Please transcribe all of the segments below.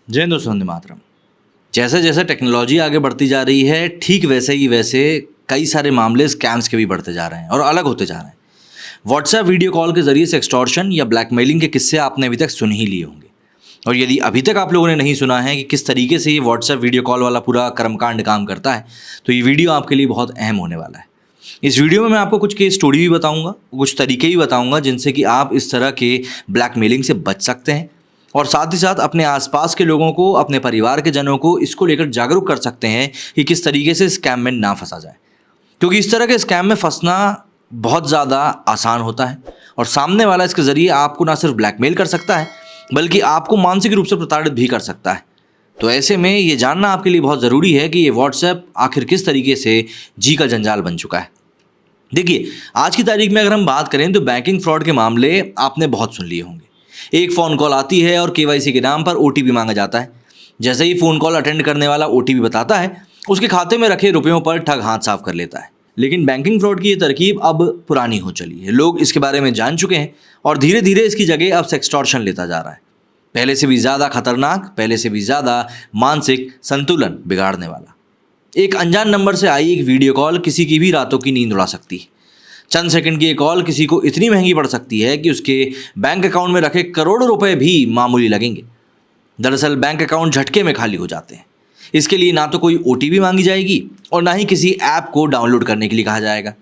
जय हिंद दोस्तों, वंदे मातरम। जैसे जैसे टेक्नोलॉजी आगे बढ़ती जा रही है, ठीक वैसे ही कई सारे मामले स्कैम्स के भी बढ़ते जा रहे हैं और अलग होते जा रहे हैं। व्हाट्सएप वीडियो कॉल के जरिए से एक्सटॉर्शन या ब्लैकमेलिंग के किस्से आपने अभी तक सुन ही लिए होंगे। और यदि अभी तक आप लोगों ने नहीं सुना है कि किस तरीके से ये व्हाट्सएप वीडियो कॉल वाला पूरा कर्मकांड काम करता है, तो ये वीडियो आपके लिए बहुत अहम होने वाला है। इस वीडियो में मैं आपको कुछ केस स्टोरी भी बताऊंगा, कुछ तरीके भी बताऊंगा जिनसे कि आप इस तरह के ब्लैकमेलिंग से बच सकते हैं और साथ ही साथ अपने आसपास के लोगों को, अपने परिवार के जनों को इसको लेकर जागरूक कर सकते हैं कि किस तरीके से स्कैम में ना फंसा जाए। क्योंकि इस तरह के स्कैम में फंसना बहुत ज़्यादा आसान होता है और सामने वाला इसके ज़रिए आपको ना सिर्फ ब्लैकमेल कर सकता है बल्कि आपको मानसिक रूप से प्रताड़ित भी कर सकता है। तो ऐसे में ये जानना आपके लिए बहुत ज़रूरी है कि ये व्हाट्सएप आखिर किस तरीके से जी का जंजाल बन चुका है। देखिए, आज की तारीख में अगर हम बात करें तो बैंकिंग फ्रॉड के मामले आपने बहुत सुन लिए होंगे। एक फ़ोन कॉल आती है और केवाईसी के नाम पर ओटीपी मांगा जाता है। जैसे ही फ़ोन कॉल अटेंड करने वाला ओटीपी बताता है, उसके खाते में रखे रुपयों पर ठग हाथ साफ कर लेता है। लेकिन बैंकिंग फ्रॉड की ये तरकीब अब पुरानी हो चली है। लोग इसके बारे में जान चुके हैं और धीरे धीरे इसकी जगह अब सेक्सटॉर्शन लेता जा रहा है। पहले से भी ज़्यादा खतरनाक, पहले से भी ज़्यादा मानसिक संतुलन बिगाड़ने वाला। एक अनजान नंबर से आई एक वीडियो कॉल किसी की भी रातों की नींद उड़ा सकती है। चंद सेकंड की ये कॉल किसी को इतनी महंगी पड़ सकती है कि उसके बैंक अकाउंट में रखे करोड़ों रुपए भी मामूली लगेंगे। दरअसल बैंक अकाउंट झटके में खाली हो जाते हैं। इसके लिए ना तो कोई ओटीपी मांगी जाएगी और ना ही किसी ऐप को डाउनलोड करने के लिए कहा जाएगा।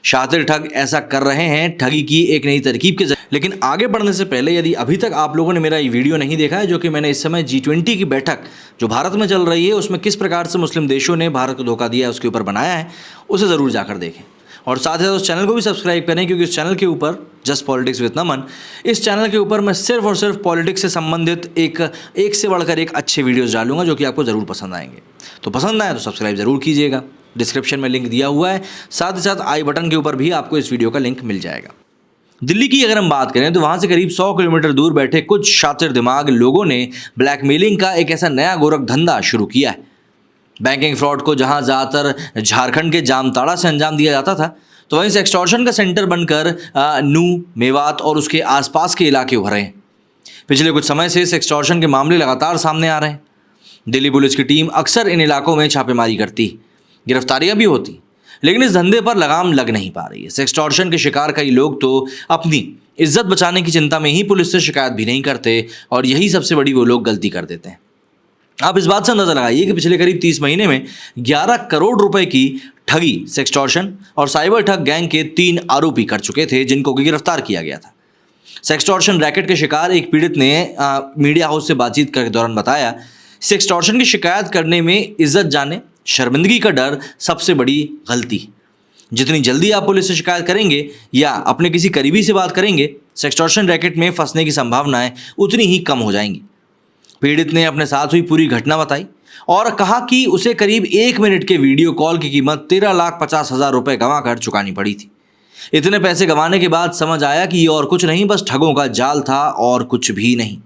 शातिर ठग ऐसा कर रहे हैं ठगी की एक नई तरकीब के जरिए। लेकिन आगे बढ़ने से पहले यदि अभी तक आप लोगों ने मेरा ये वीडियो नहीं देखा है, जो कि मैंने इस समय G20 की बैठक जो भारत में चल रही है उसमें किस प्रकार से मुस्लिम देशों ने भारत को धोखा दिया है उसके ऊपर बनाया है, उसे ज़रूर जाकर देखें। और साथ ही साथ उस चैनल को भी सब्सक्राइब करें, क्योंकि इस चैनल के ऊपर जस्ट पॉलिटिक्स विद नमन, इस चैनल के ऊपर मैं सिर्फ और सिर्फ पॉलिटिक्स से संबंधित एक से बढ़कर एक अच्छे वीडियोस डालूंगा जो कि आपको ज़रूर पसंद आएंगे। तो पसंद आए तो सब्सक्राइब ज़रूर कीजिएगा। डिस्क्रिप्शन में लिंक दिया हुआ है, साथ ही साथ आई बटन के ऊपर भी आपको इस वीडियो का लिंक मिल जाएगा। दिल्ली की अगर हम बात करें तो वहाँ से करीब 100 किलोमीटर दूर बैठे कुछ शातिर दिमाग लोगों ने ब्लैकमेलिंग का एक ऐसा नया गोरख धंधा शुरू किया है। बैंकिंग फ्रॉड को जहां ज़्यादातर झारखंड के जामताड़ा से अंजाम दिया जाता था, तो वहीं से एक्सटॉर्शन का सेंटर बनकर नूह, मेवात और उसके आसपास के इलाके उभरे हैं। पिछले कुछ समय से इस एक्सटॉर्शन के मामले लगातार सामने आ रहे हैं। दिल्ली पुलिस की टीम अक्सर इन इलाकों में छापेमारी करती, गिरफ्तारियां भी होती, लेकिन इस धंधे पर लगाम लग नहीं पा रही है। एक्सटॉर्शन के शिकार कई लोग तो अपनी इज्जत बचाने की चिंता में ही पुलिस से शिकायत भी नहीं करते और यही सबसे बड़ी वो लोग गलती कर देते हैं। आप इस बात से अंदाजा लगाइए कि पिछले करीब 30 महीने में 11 करोड़ रुपए की ठगी सेक्सटॉर्शन और साइबर ठग गैंग के 3 आरोपी कर चुके थे, जिनको गिरफ्तार किया गया था। सेक्सटॉर्शन रैकेट के शिकार एक पीड़ित ने मीडिया हाउस से बातचीत के दौरान बताया, सेक्सटॉर्शन की शिकायत करने में इज्जत जाने, शर्मिंदगी का डर सबसे बड़ी गलती। जितनी जल्दी आप पुलिस से शिकायत करेंगे या अपने किसी करीबी से बात करेंगे, सेक्सटॉर्शन रैकेट में फंसने की संभावनाएं उतनी ही कम हो जाएंगी। पीड़ित ने अपने साथ हुई पूरी घटना बताई और कहा कि उसे करीब 1 मिनट के वीडियो कॉल की कीमत 13,50,000 रुपए गंवा कर चुकानी पड़ी थी। इतने पैसे गंवाने के बाद समझ आया कि ये और कुछ नहीं, बस ठगों का जाल था और कुछ भी नहीं।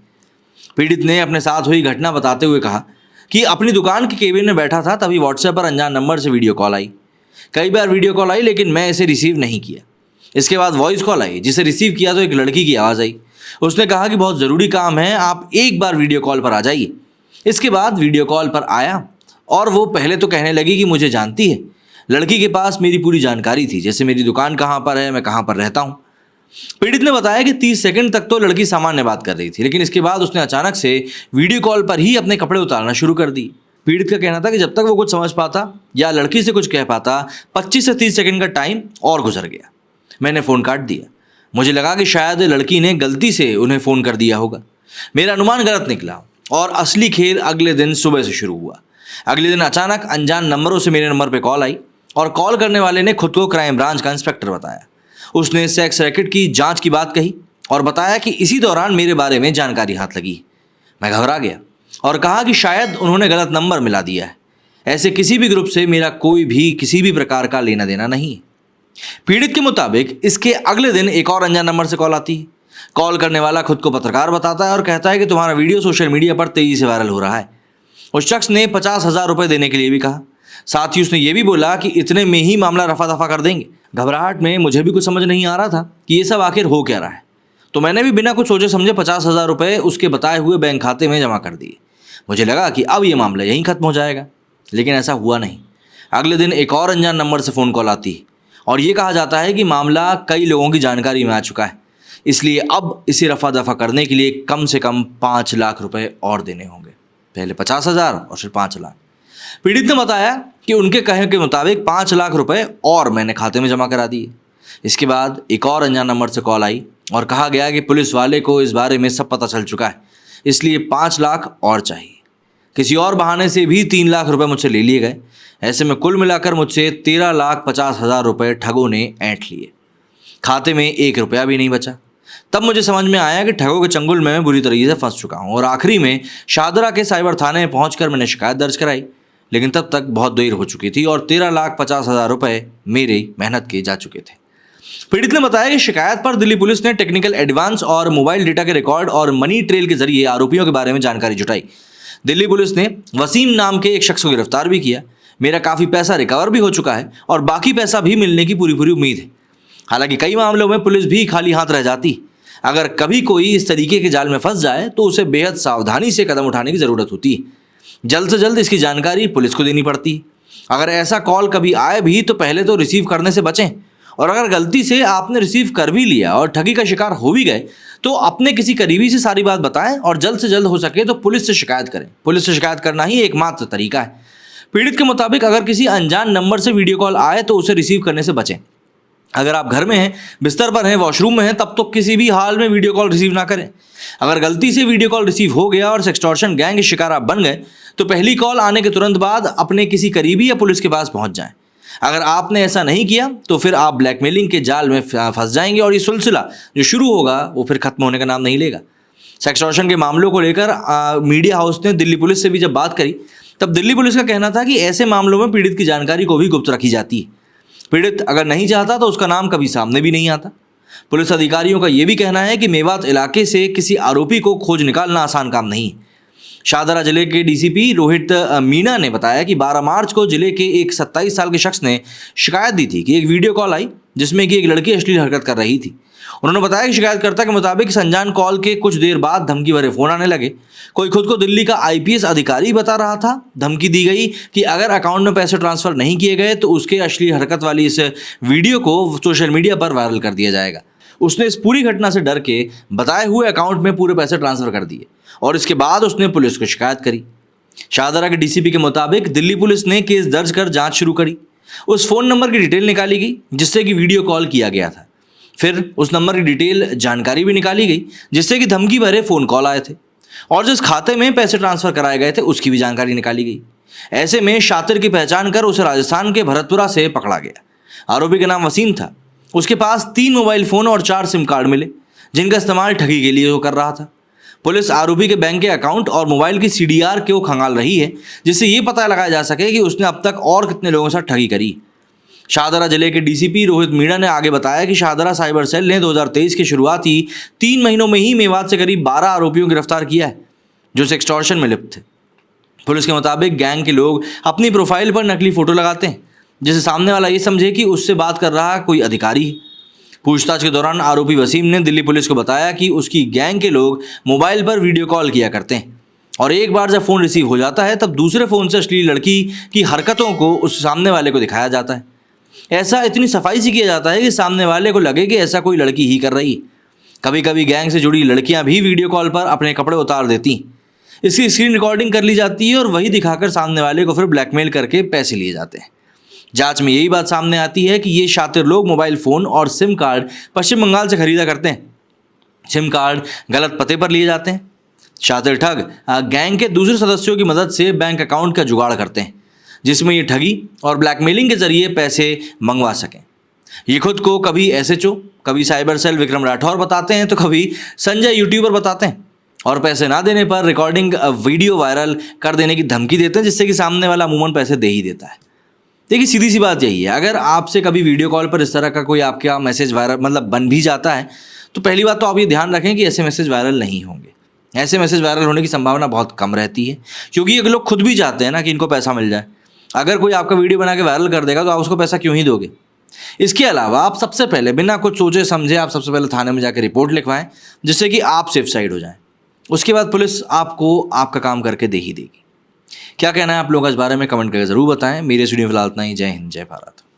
पीड़ित ने अपने साथ हुई घटना बताते हुए कहा कि अपनी दुकान के केबिन में बैठा था, तभी व्हाट्सएप पर अनजान नंबर से वीडियो कॉल आई। कई बार वीडियो कॉल आई लेकिन मैं इसे रिसीव नहीं किया। इसके बाद वॉइस कॉल आई, जिसे रिसीव किया तो एक लड़की की आवाज़ आई। उसने कहा कि बहुत ज़रूरी काम है, आप एक बार वीडियो कॉल पर आ जाइए। इसके बाद वीडियो कॉल पर आया और वो पहले तो कहने लगी कि मुझे जानती है। लड़की के पास मेरी पूरी जानकारी थी, जैसे मेरी दुकान कहाँ पर है, मैं कहाँ पर रहता हूँ। पीड़ित ने बताया कि 30 सेकंड तक तो लड़की सामान्य बात कर रही थी, लेकिन इसके बाद उसने अचानक से वीडियो कॉल पर ही अपने कपड़े उतारना शुरू कर दी। पीड़ित का कहना था कि जब तक वो कुछ समझ पाता या लड़की से कुछ कह पाता, 25 से 30 सेकंड का टाइम और गुजर गया। मैंने फ़ोन काट दिया। मुझे लगा कि शायद लड़की ने गलती से उन्हें फ़ोन कर दिया होगा। मेरा अनुमान गलत निकला और असली खेल अगले दिन सुबह से शुरू हुआ। अगले दिन अचानक अनजान नंबरों से मेरे नंबर पर कॉल आई और कॉल करने वाले ने खुद को क्राइम ब्रांच का इंस्पेक्टर बताया। उसने सेक्स रैकेट की जांच की बात कही और बताया कि इसी दौरान मेरे बारे में जानकारी हाथ लगी। मैं घबरा गया और कहा कि शायद उन्होंने गलत नंबर मिला दिया है। ऐसे किसी भी ग्रुप से मेरा कोई भी किसी भी प्रकार का लेना देना नहीं। पीड़ित के मुताबिक इसके अगले दिन एक और अनजान नंबर से कॉल आती है। कॉल करने वाला खुद को पत्रकार बताता है और कहता है कि तुम्हारा वीडियो सोशल मीडिया पर तेजी से वायरल हो रहा है। उस शख्स ने 50,000 रुपये देने के लिए भी कहा। साथ ही उसने ये भी बोला कि इतने में ही मामला रफा दफा कर देंगे। घबराहट में मुझे भी कुछ समझ नहीं आ रहा था कि ये सब आखिर हो क्या रहा है, तो मैंने भी बिना कुछ सोचे समझे 50,000 रुपये उसके बताए हुए बैंक खाते में जमा कर दिए। मुझे लगा कि अब ये मामला यहीं ख़त्म हो जाएगा, लेकिन ऐसा हुआ नहीं। अगले दिन एक और अनजान नंबर से फ़ोन कॉल आती है और ये कहा जाता है कि मामला कई लोगों की जानकारी में आ चुका है, इसलिए अब इसे रफा दफा करने के लिए कम से कम 5 लाख रुपए और देने होंगे। पहले 50,000 और फिर 5 लाख। पीड़ित ने बताया कि उनके कहे के मुताबिक 5 लाख रुपए और मैंने खाते में जमा करा दिए। इसके बाद एक और अनजान नंबर से कॉल आई और कहा गया कि पुलिस वाले को इस बारे में सब पता चल चुका है, इसलिए 5 लाख और चाहिए। किसी और बहाने से भी 3 लाख रुपए मुझसे ले लिए गए। ऐसे में कुल मिलाकर मुझसे 13,50,000 रुपए ठगों ने ऐंठ लिए। खाते में 1 रुपया भी नहीं बचा। तब मुझे समझ में आया कि ठगों के चंगुल में मैं बुरी तरीके से फंस चुका हूँ और आखिरी में शाहदरा के साइबर थाने में पहुंचकर मैंने शिकायत दर्ज कराई, लेकिन तब तक बहुत देर हो चुकी थी और 13,50,000 रुपए मेरे मेहनत के जा चुके थे। पीड़ित ने बताया कि शिकायत पर दिल्ली पुलिस ने टेक्निकल एडवांस और मोबाइल डेटा के रिकॉर्ड और मनी ट्रेल के जरिए आरोपियों के बारे में जानकारी जुटाई। दिल्ली पुलिस ने वसीम नाम के एक शख्स को गिरफ्तार भी किया। मेरा काफ़ी पैसा रिकवर भी हो चुका है और बाकी पैसा भी मिलने की पूरी उम्मीद है। हालांकि कई मामलों में पुलिस भी खाली हाथ रह जाती। अगर कभी कोई इस तरीके के जाल में फंस जाए तो उसे बेहद सावधानी से कदम उठाने की ज़रूरत होती है। जल्द से जल्द इसकी जानकारी पुलिस को देनी पड़ती है। अगर ऐसा कॉल कभी आए भी तो पहले तो रिसीव करने से बचें, और अगर गलती से आपने रिसीव कर भी लिया और ठगी का शिकार हो भी गए तो अपने किसी करीबी से सारी बात बताएं और जल्द से जल्द हो सके तो पुलिस से शिकायत करें। पुलिस से शिकायत करना ही एकमात्र तरीका है। पीड़ित के मुताबिक अगर किसी अनजान नंबर से वीडियो कॉल आए तो उसे रिसीव करने से बचें। अगर आप घर में हैं, बिस्तर पर हैं, वॉशरूम में हैं, तब तो किसी भी हाल में वीडियो कॉल रिसीव ना करें। अगर गलती से वीडियो कॉल रिसीव हो गया और सेक्सटॉर्शन गैंग के शिकार आप बन गए तो पहली कॉल आने के तुरंत बाद अपने किसी करीबी या पुलिस के पास पहुंच जाएं। अगर आपने ऐसा नहीं किया तो फिर आप ब्लैकमेलिंग के जाल में फंस जाएंगे और ये सिलसिला जो शुरू होगा वो फिर खत्म होने का नाम नहीं लेगा। सेक्सटॉर्शन के मामलों को लेकर मीडिया हाउस ने दिल्ली पुलिस से भी जब बात करी तब दिल्ली पुलिस का कहना था कि ऐसे मामलों में पीड़ित की जानकारी को भी गुप्त रखी जाती है। पीड़ित अगर नहीं चाहता तो उसका नाम कभी सामने भी नहीं आता। पुलिस अधिकारियों का यह भी कहना है कि मेवात इलाके से किसी आरोपी को खोज निकालना आसान काम नहीं। शाहदरा जिले के डीसीपी रोहित मीणा ने बताया कि 12 मार्च को जिले के एक 27 साल के शख्स ने शिकायत दी थी कि एक वीडियो कॉल आई जिसमें कि एक लड़की अश्लील हरकत कर रही थी। उन्होंने बताया कि शिकायतकर्ता के मुताबिक इस अनजान कॉल के कुछ देर बाद धमकी भरे फोन आने लगे। कोई खुद को दिल्ली का आईपीएस अधिकारी बता रहा था। धमकी दी गई कि अगर अकाउंट में पैसे ट्रांसफर नहीं किए गए तो उसके अश्लील हरकत वाली इस वीडियो को सोशल मीडिया पर वायरल कर दिया जाएगा। उसने इस पूरी घटना से डर के बताए हुए अकाउंट में पूरे पैसे ट्रांसफर कर दिए और इसके बाद उसने पुलिस को शिकायत करी। शाहदरा के डीसीपी के मुताबिक दिल्ली पुलिस ने केस दर्ज कर जांच शुरू करी। उस फोन नंबर की डिटेल निकाली गई जिससे कि वीडियो कॉल किया गया था। फिर उस नंबर की डिटेल जानकारी भी निकाली गई जिससे कि धमकी भरे फ़ोन कॉल आए थे और जिस खाते में पैसे ट्रांसफ़र कराए गए थे उसकी भी जानकारी निकाली गई। ऐसे में शातिर की पहचान कर उसे राजस्थान के भरतपुरा से पकड़ा गया। आरोपी का नाम वसीम था। उसके पास 3 मोबाइल फ़ोन और 4 सिम कार्ड मिले जिनका इस्तेमाल ठगी के लिए वो कर रहा था। पुलिस आरोपी के बैंक के अकाउंट और मोबाइल की सीडीआर को खंगाल रही है जिससे ये पता लगाया जा सके कि उसने अब तक और कितने लोगों के साथ ठगी करी। शाहदरा जिले के डीसीपी रोहित मीणा ने आगे बताया कि शाहदरा साइबर सेल ने 2023 के शुरुआती 3 महीनों में ही मेवात से करीब 12 आरोपियों को गिरफ्तार किया है जो सेक्सटॉर्शन में लिप्त थे। पुलिस के मुताबिक गैंग के लोग अपनी प्रोफाइल पर नकली फ़ोटो लगाते हैं जिससे सामने वाला ये समझे कि उससे बात कर रहा कोई अधिकारी है। पूछताछ के दौरान आरोपी वसीम ने दिल्ली पुलिस को बताया कि उसकी गैंग के लोग मोबाइल पर वीडियो कॉल किया करते हैं और एक बार जब फ़ोन रिसीव हो जाता है तब दूसरे फ़ोन से अश्लील लड़की की हरकतों को उस सामने वाले को दिखाया जाता है। ऐसा इतनी सफाई से किया जाता है कि सामने वाले को लगे कि ऐसा कोई लड़की ही कर रही। कभी कभी गैंग से जुड़ी लड़कियां भी वीडियो कॉल पर अपने कपड़े उतार देती। इसकी स्क्रीन रिकॉर्डिंग कर ली जाती है और वही दिखाकर सामने वाले को फिर ब्लैकमेल करके पैसे लिए जाते हैं। जांच में यही बात सामने आती है कि ये शातिर लोग मोबाइल फ़ोन और सिम कार्ड पश्चिम बंगाल से खरीदा करते हैं। सिम कार्ड गलत पते पर लिए जाते हैं। शातिर ठग गैंग के दूसरे सदस्यों की मदद से बैंक अकाउंट का जुगाड़ करते हैं जिसमें ये ठगी और ब्लैकमेलिंग के जरिए पैसे मंगवा सकें। ये खुद को कभी एसएचओ, कभी साइबर सेल विक्रम राठौर बताते हैं तो कभी संजय यूट्यूबर बताते हैं और पैसे ना देने पर रिकॉर्डिंग वीडियो वायरल कर देने की धमकी देते हैं जिससे कि सामने वाला अमूमन पैसे दे ही देता है। देखिए सीधी सी बात यही है, अगर आपसे कभी वीडियो कॉल पर इस तरह का कोई आपका मैसेज वायरल बन भी जाता है तो पहली बात तो आप ये ध्यान रखें कि ऐसे मैसेज वायरल नहीं होंगे। ऐसे मैसेज वायरल होने की संभावना बहुत कम रहती है क्योंकि ये लोग खुद भी चाहते हैं ना कि इनको पैसा मिल जाए। अगर कोई आपका वीडियो बना के वायरल कर देगा तो आप उसको पैसा क्यों ही दोगे। इसके अलावा आप सबसे पहले बिना कुछ सोचे समझे आप सबसे पहले थाने में जाकर रिपोर्ट लिखवाएं जिससे कि आप सेफ साइड हो जाएं। उसके बाद पुलिस आपको आपका काम करके दे ही देगी। क्या कहना है आप लोगों का इस बारे में कमेंट करके ज़रूर बताएं। मेरे इस वीडियो में फिलहाल इतना ही। जय हिंद, जय भारत।